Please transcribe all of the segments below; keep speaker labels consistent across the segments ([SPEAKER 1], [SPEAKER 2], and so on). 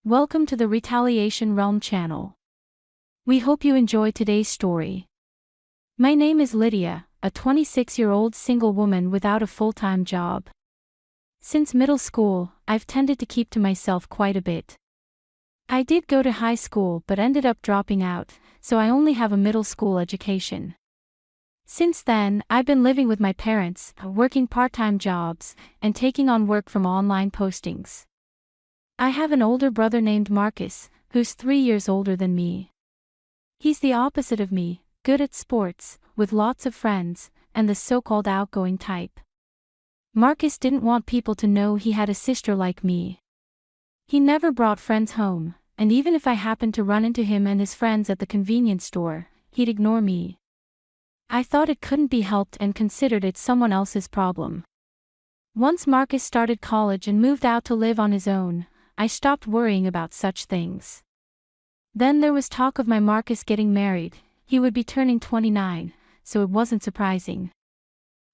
[SPEAKER 1] Welcome to the Retaliation Realm channel. We hope you enjoy today's story. My name is Lydia, a 26-year-old single woman without a full-time job. Since middle school, I've tended to keep to myself quite a bit. I did go to high school but ended up dropping out, so I only have a middle school education. Since then, I've been living with my parents, working part-time jobs, and taking on work from online postings. I have an older brother named Marcus, who's 3 years older than me. He's the opposite of me, good at sports, with lots of friends, and the so-called outgoing type. Marcus didn't want people to know he had a sister like me. He never brought friends home, and even if I happened to run into him and his friends at the convenience store, he'd ignore me. I thought it couldn't be helped and considered it someone else's problem. Once Marcus started college and moved out to live on his own, I stopped worrying about such things. Then there was talk of my Marcus getting married. He would be turning 29, so it wasn't surprising.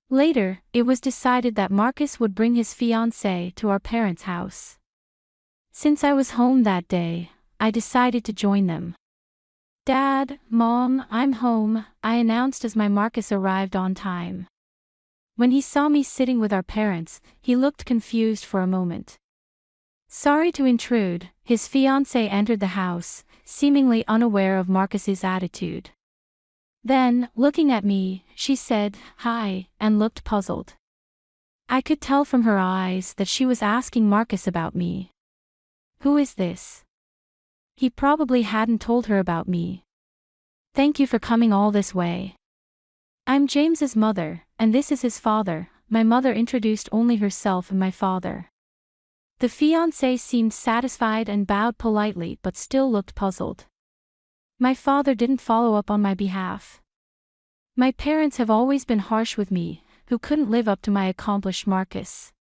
[SPEAKER 1] Later, it was decided that Marcus would bring his fiancée to our parents' house. Since I was home that day, I decided to join them. "Dad, Mom, I'm home," I announced as my Marcus arrived on time. When he saw me sitting with our parents, he looked confused for a moment. Sorry to intrude, his fiancée entered the house, seemingly unaware of Marcus's attitude. Then, looking at me, she said, "Hi," and looked puzzled. I could tell from her eyes that she was asking Marcus about me. Who is this? He probably hadn't told her about me. "Thank you for coming all this way. I'm James's mother, and this is his father." My mother introduced only herself and my father. The fiancé seemed satisfied and bowed politely but still looked puzzled. My father didn't follow up on my behalf. My parents have always been harsh with me, who couldn't live up to my accomplished Marcus.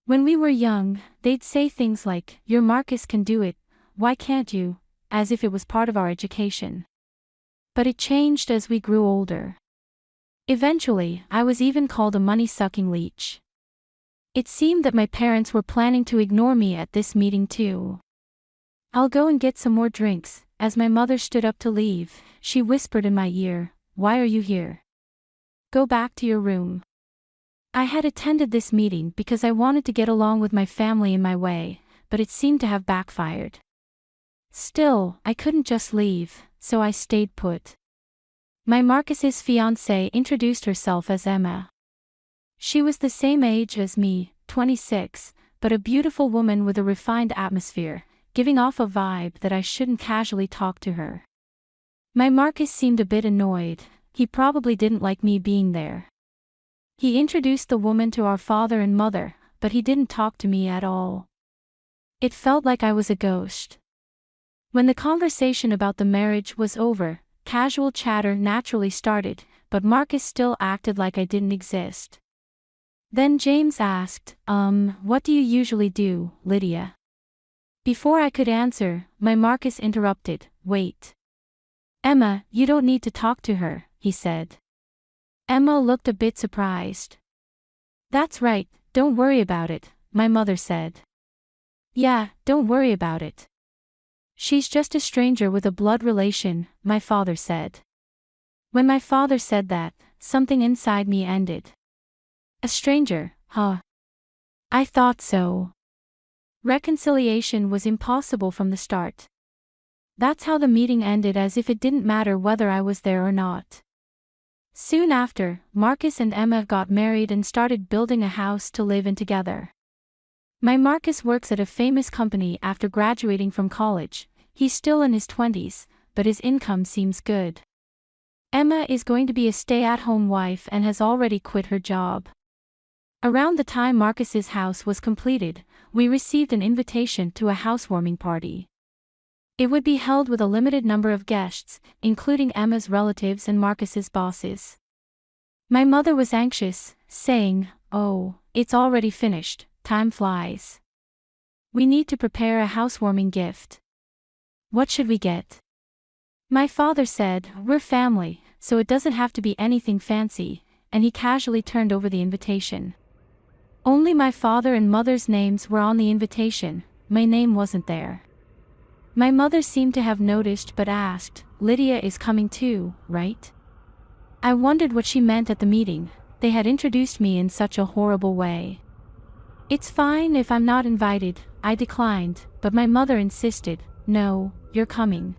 [SPEAKER 1] When we were young, they'd say things like, "Your Marcus can do it, why can't you?" as if it was part of our education. But it changed as we grew older. Eventually, I was even called a money-sucking leech. It seemed that my parents were planning to ignore me at this meeting too. "I'll go and get some more drinks." As my mother stood up to leave, she whispered in my ear, "Why are you here? Go back to your room." I had attended this meeting because I wanted to get along with my family in my way, but it seemed to have backfired. Still, I couldn't just leave, so I stayed put. My Marcus's fiancée introduced herself as Emma. She was the same age as me, 26, but a beautiful woman with a refined atmosphere, giving off a vibe that I shouldn't casually talk to her. My Marcus seemed a bit annoyed. He probably didn't like me being there. He introduced the woman to our father and mother, but he didn't talk to me at all. It felt like I was a ghost. When the conversation about the marriage was over, casual chatter naturally started, but Marcus still acted like I didn't exist. Then James asked, "What do you usually do, Lydia?" Before I could answer, my Marcus interrupted, "Wait. Emma, you don't need to talk to her," he said. Emma looked a bit surprised. "That's right, don't worry about it," my mother said. "Yeah, don't worry about it. She's just a stranger with a blood relation," my father said. When my father said that, something inside me ended. A stranger, huh? I thought so. Reconciliation was impossible from the start. That's how the meeting ended, as if it didn't matter whether I was there or not. Soon after, Marcus and Emma got married and started building a house to live in together. My Marcus works at a famous company after graduating from college. He's still in his 20s, but his income seems good. Emma is going to be a stay-at-home wife and has already quit her job. Around the time Marcus's house was completed, we received an invitation to a housewarming party. It would be held with a limited number of guests, including Emma's relatives and Marcus's bosses. My mother was anxious, saying, "Oh, it's already finished, time flies. We need to prepare a housewarming gift. What should we get?" My father said, "We're family, so it doesn't have to be anything fancy," and he casually turned over the invitation. Only my father and mother's names were on the invitation, my name wasn't there. My mother seemed to have noticed but asked, "Lydia is coming too, right?" I wondered what she meant at the meeting. They had introduced me in such a horrible way. "It's fine if I'm not invited," I declined, but my mother insisted, "No, you're coming.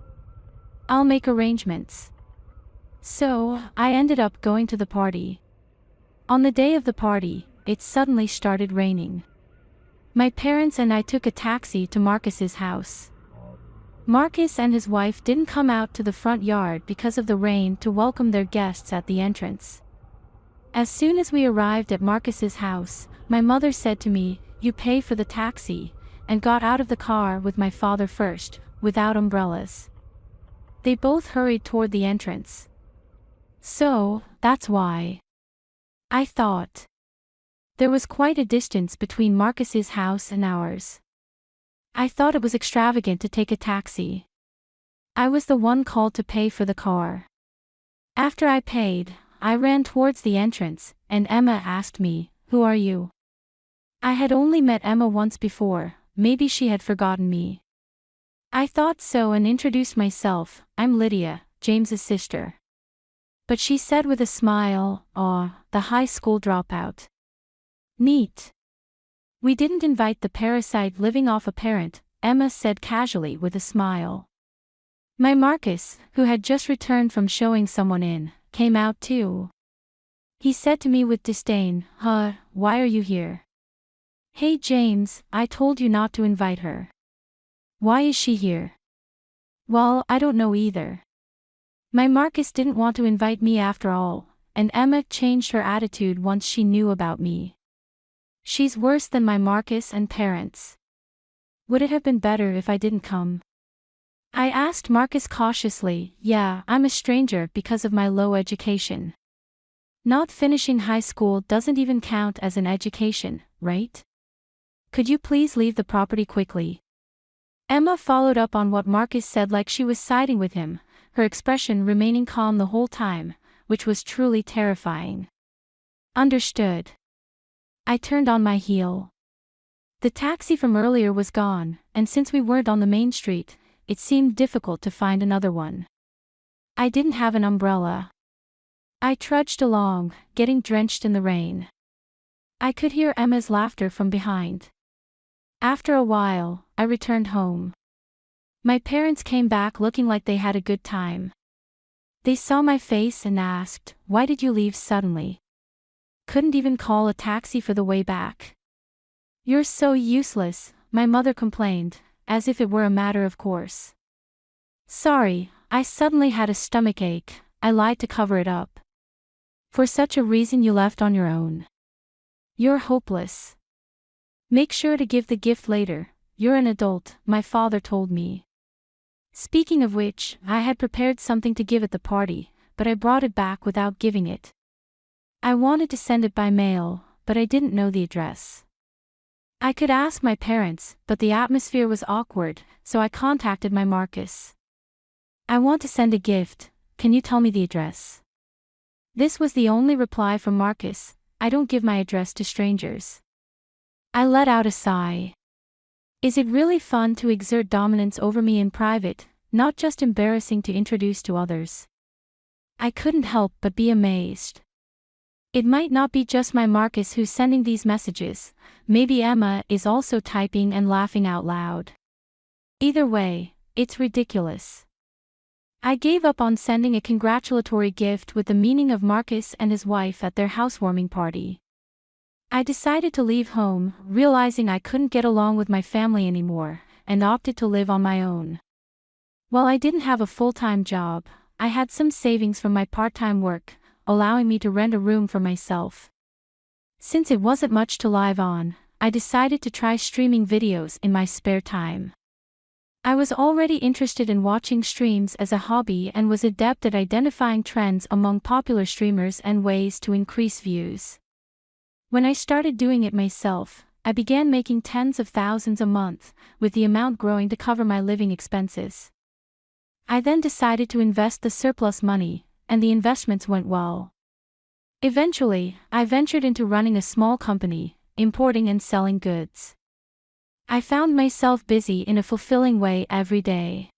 [SPEAKER 1] I'll make arrangements." So, I ended up going to the party. On the day of the party, it suddenly started raining. My parents and I took a taxi to Marcus's house. Marcus and his wife didn't come out to the front yard because of the rain to welcome their guests at the entrance. As soon as we arrived at Marcus's house, my mother said to me, "You pay for the taxi," and got out of the car with my father first, without umbrellas. They both hurried toward the entrance. So, that's why. I thought. There was quite a distance between Marcus's house and ours. I thought it was extravagant to take a taxi. I was the one called to pay for the car. After I paid, I ran towards the entrance, and Emma asked me, "Who are you?" I had only met Emma once before, maybe she had forgotten me. I thought so and introduced myself, "I'm Lydia, James's sister." But she said with a smile, "Aw, the high school dropout. Neat. We didn't invite the parasite living off a parent," Emma said casually with a smile. My Marcus, who had just returned from showing someone in, came out too. He said to me with disdain, "Why are you here?" "Hey James, I told you not to invite her." "Why is she here?" "Well, I don't know either." My Marcus didn't want to invite me after all, and Emma changed her attitude once she knew about me. She's worse than my Marcus and parents. Would it have been better if I didn't come? I asked Marcus cautiously. "Yeah, I'm a stranger because of my low education." Not finishing high school doesn't even count as an education, right? Could you please leave the property quickly? Emma followed up on what Marcus said like she was siding with him, her expression remaining calm the whole time, which was truly terrifying. Understood. I turned on my heel. The taxi from earlier was gone, and since we weren't on the main street, it seemed difficult to find another one. I didn't have an umbrella. I trudged along, getting drenched in the rain. I could hear Emma's laughter from behind. After a while, I returned home. My parents came back looking like they had a good time. They saw my face and asked, "Why did you leave suddenly? Couldn't even call a taxi for the way back." "You're so useless," my mother complained, as if it were a matter of course. "Sorry, I suddenly had a stomachache," I lied to cover it up. "For such a reason you left on your own. You're hopeless. Make sure to give the gift later, you're an adult," my father told me. Speaking of which, I had prepared something to give at the party, but I brought it back without giving it. I wanted to send it by mail, but I didn't know the address. I could ask my parents, but the atmosphere was awkward, so I contacted my Marcus. "I want to send a gift, can you tell me the address?" This was the only reply from Marcus. "I don't give my address to strangers." I let out a sigh. Is it really fun to exert dominance over me in private, not just embarrassing to introduce to others? I couldn't help but be amazed. It might not be just my Marcus who's sending these messages, maybe Emma is also typing and laughing out loud. Either way, it's ridiculous. I gave up on sending a congratulatory gift with the meaning of Marcus and his wife at their housewarming party. I decided to leave home, realizing I couldn't get along with my family anymore, and opted to live on my own. While I didn't have a full-time job, I had some savings from my part-time work, allowing me to rent a room for myself. Since it wasn't much to live on, I decided to try streaming videos in my spare time. I was already interested in watching streams as a hobby and was adept at identifying trends among popular streamers and ways to increase views. When I started doing it myself, I began making tens of thousands a month, with the amount growing to cover my living expenses. I then decided to invest the surplus money, and the investments went well. Eventually, I ventured into running a small company, importing and selling goods. I found myself busy in a fulfilling way every day.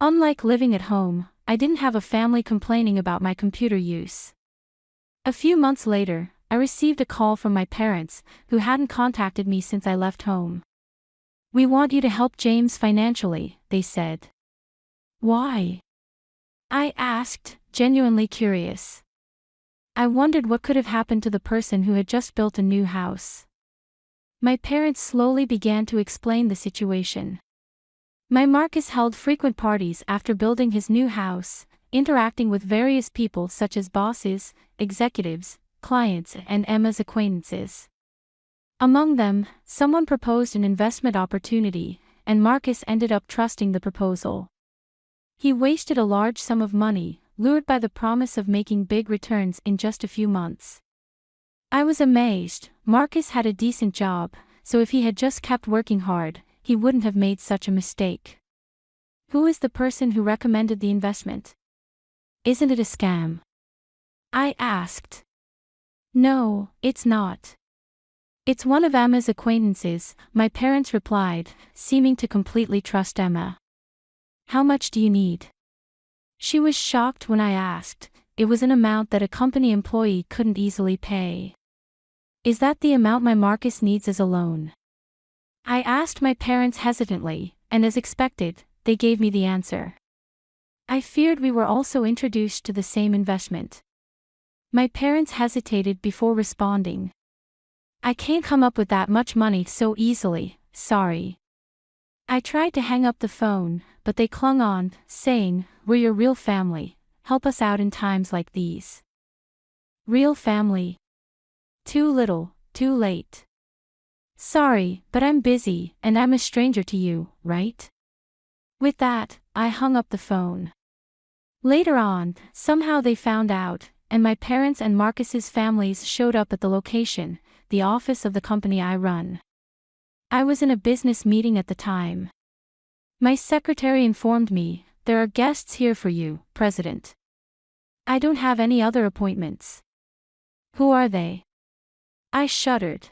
[SPEAKER 1] Unlike living at home, I didn't have a family complaining about my computer use. A few months later, I received a call from my parents, who hadn't contacted me since I left home. "We want you to help James financially," they said. "Why?" I asked, genuinely curious. I wondered what could have happened to the person who had just built a new house. My parents slowly began to explain the situation. My Marcus held frequent parties after building his new house, interacting with various people such as bosses, executives, clients, and Emma's acquaintances. Among them, someone proposed an investment opportunity, and Marcus ended up trusting the proposal. He wasted a large sum of money, lured by the promise of making big returns in just a few months. I was amazed. Marcus had a decent job, so if he had just kept working hard, he wouldn't have made such a mistake. Who is the person who recommended the investment? Isn't it a scam? I asked. No, it's not. It's one of Emma's acquaintances, my parents replied, seeming to completely trust Emma. How much do you need? She was shocked when I asked. It was an amount that a company employee couldn't easily pay. Is that the amount my Marcus needs as a loan? I asked my parents hesitantly, and as expected, they gave me the answer. I feared we were also introduced to the same investment. My parents hesitated before responding. I can't come up with that much money so easily, sorry. I tried to hang up the phone, but they clung on, saying, "We're your real family, help us out in times like these." Real family. Too little, too late. Sorry, but I'm busy, and I'm a stranger to you, right? With that, I hung up the phone. Later on, somehow they found out, and my parents and Marcus's families showed up at the location, the office of the company I run. I was in a business meeting at the time. My secretary informed me, "There are guests here for you, President." I don't have any other appointments. Who are they? I shuddered.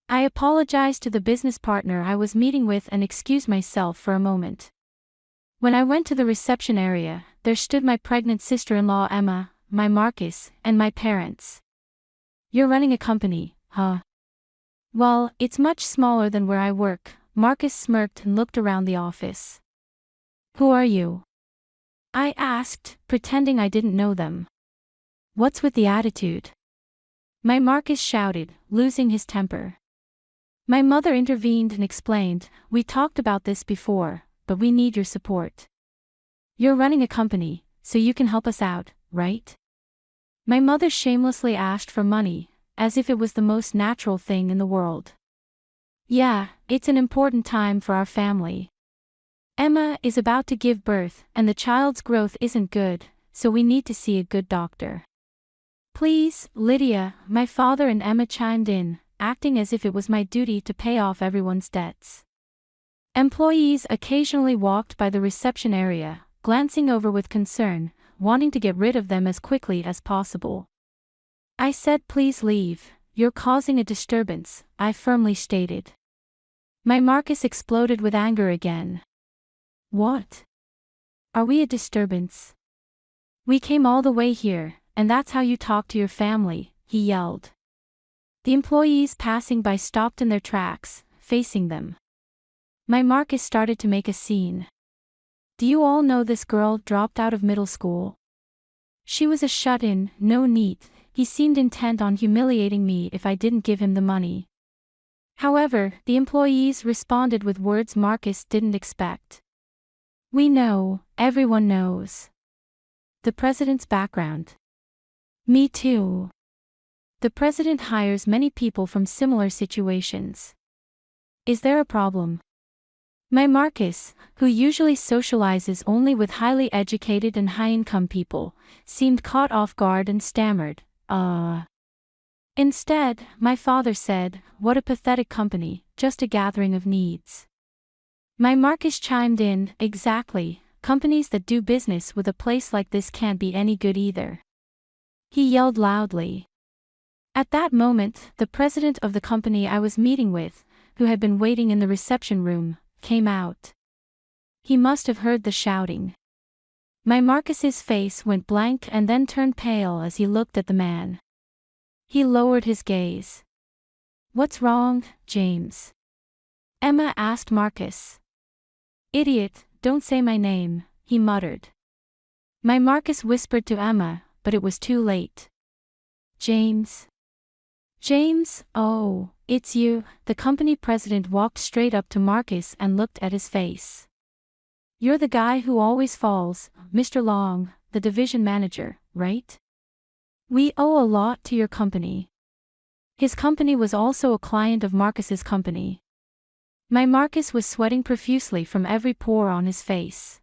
[SPEAKER 1] I apologized to the business partner I was meeting with and excused myself for a moment. When I went to the reception area, there stood my pregnant sister-in-law Emma, my Marcus, and my parents. "You're running a company, huh?" "Well, it's much smaller than where I work." Marcus smirked and looked around the office. "Who are you?" I asked, pretending I didn't know them. "What's with the attitude?" My Marcus shouted, losing his temper. My mother intervened and explained, "We talked about this before, but we need your support. You're running a company, so you can help us out, right?" My mother shamelessly asked for money, as if it was the most natural thing in the world. "Yeah, it's an important time for our family. Emma is about to give birth, and the child's growth isn't good, so we need to see a good doctor. Please, Lydia." My father and Emma chimed in, acting as if it was my duty to pay off everyone's debts. Employees occasionally walked by the reception area, glancing over with concern, wanting to get rid of them as quickly as possible. I said, "Please leave, you're causing a disturbance," I firmly stated. My Marcus exploded with anger again. "What? Are we a disturbance? We came all the way here, and that's how you talk to your family," he yelled. The employees passing by stopped in their tracks, facing them. My Marcus started to make a scene. "Do you all know this girl dropped out of middle school? She was a shut-in, no NEET." He seemed intent on humiliating me if I didn't give him the money. However, the employees responded with words Marcus didn't expect. "We know, everyone knows." The president's background. Me too. The president hires many people from similar situations. Is there a problem? My Marcus, who usually socializes only with highly educated and high-income people, seemed caught off guard and stammered, Instead, my father said, "What a pathetic company, just a gathering of needs." My Marcus chimed in, "Exactly, companies that do business with a place like this can't be any good either." He yelled loudly. At that moment, the president of the company I was meeting with, who had been waiting in the reception room, came out. He must have heard the shouting. My Marcus's face went blank and then turned pale as he looked at the man. He lowered his gaze. "What's wrong, James?" Emma asked Marcus. "Idiot, don't say my name," he muttered. My Marcus whispered to Emma, but it was too late. "James? James, oh, it's you." The company president walked straight up to Marcus and looked at his face. "You're the guy who always falls, Mr. Long, the division manager, right? We owe a lot to your company." His company was also a client of Marcus's company. My Marcus was sweating profusely from every pore on his face.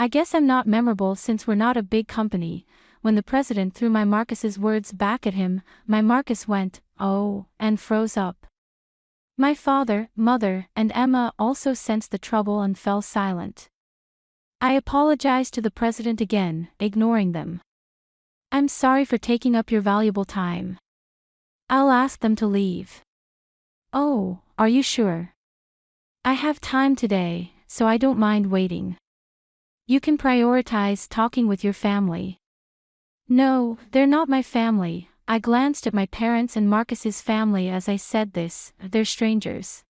[SPEAKER 1] I guess I'm not memorable since we're not a big company." When the president threw my Marcus's words back at him, my Marcus went, "Oh," and froze up. My father, mother, and Emma also sensed the trouble and fell silent. I apologized to the president again, ignoring them. "I'm sorry for taking up your valuable time. I'll ask them to leave." "Oh, are you sure?" "I have time today, so I don't mind waiting. You can prioritize talking with your family." "No, they're not my family." I glanced at my parents and Marcus's family as I said this. "They're strangers."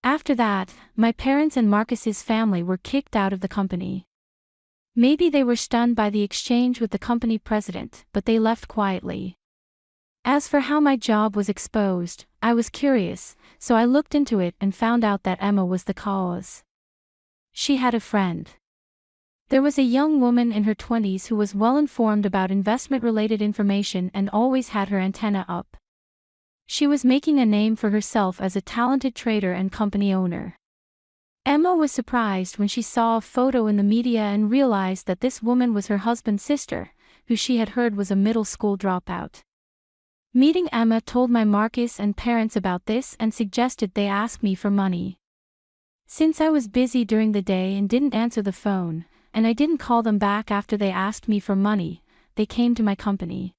[SPEAKER 1] After that, my parents and Marcus's family were kicked out of the company. Maybe they were stunned by the exchange with the company president, but they left quietly. As for how my job was exposed, I was curious, so I looked into it and found out that Emma was the cause. She had a friend. There was a young woman in her 20s who was well informed about investment-related information and always had her antenna up. She was making a name for herself as a talented trader and company owner. Emma was surprised when she saw a photo in the media and realized that this woman was her husband's sister, who she had heard was a middle school dropout. Meeting Emma told my Marcus and parents about this and suggested they ask me for money. Since I was busy during the day and didn't answer the phone, and I didn't call them back after they asked me for money, they came to my company.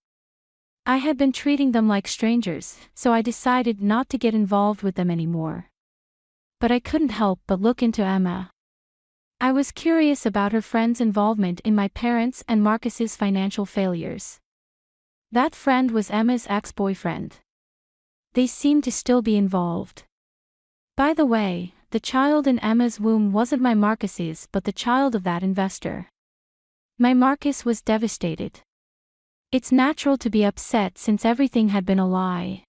[SPEAKER 1] I had been treating them like strangers, so I decided not to get involved with them anymore. But I couldn't help but look into Emma. I was curious about her friend's involvement in my parents' and Marcus's financial failures. That friend was Emma's ex-boyfriend. They seemed to still be involved. By the way, the child in Emma's womb wasn't my Marcus's but the child of that investor. My Marcus was devastated. It's natural to be upset since everything had been a lie.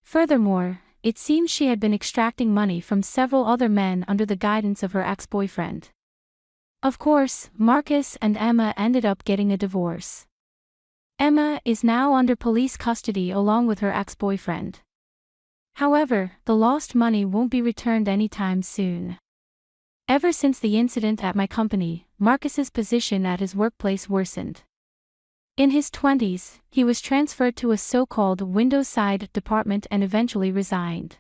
[SPEAKER 1] Furthermore, it seems she had been extracting money from several other men under the guidance of her ex-boyfriend. Of course, Marcus and Emma ended up getting a divorce. Emma is now under police custody along with her ex-boyfriend. However, the lost money won't be returned anytime soon. Ever since the incident at my company, Marcus's position at his workplace worsened. In his 20s, he was transferred to a so-called Windows side department and eventually resigned.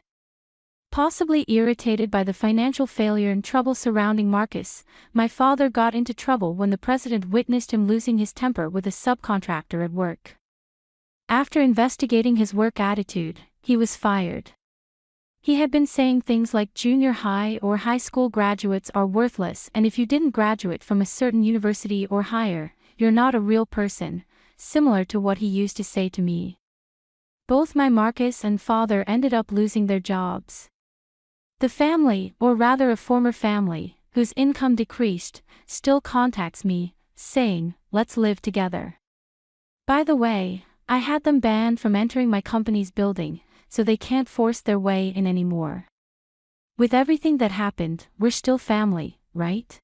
[SPEAKER 1] Possibly irritated by the financial failure and trouble surrounding Marcus, my father got into trouble when the president witnessed him losing his temper with a subcontractor at work. After investigating his work attitude, he was fired. He had been saying things like junior high or high school graduates are worthless and if you didn't graduate from a certain university or higher, you're not a real person, similar to what he used to say to me. Both my Marcus and father ended up losing their jobs. The family, or rather a former family, whose income decreased, still contacts me, saying, "Let's live together." By the way, I had them banned from entering my company's building, so they can't force their way in anymore. With everything that happened, we're still family, right?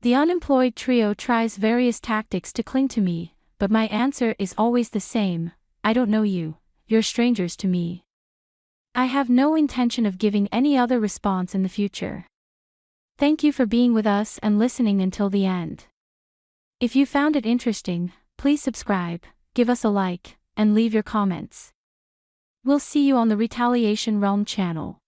[SPEAKER 1] The unemployed trio tries various tactics to cling to me, but my answer is always the same: I don't know you, you're strangers to me. I have no intention of giving any other response in the future. Thank you for being with us and listening until the end. If you found it interesting, please subscribe, give us a like, and leave your comments. We'll see you on the Retaliation Realm channel.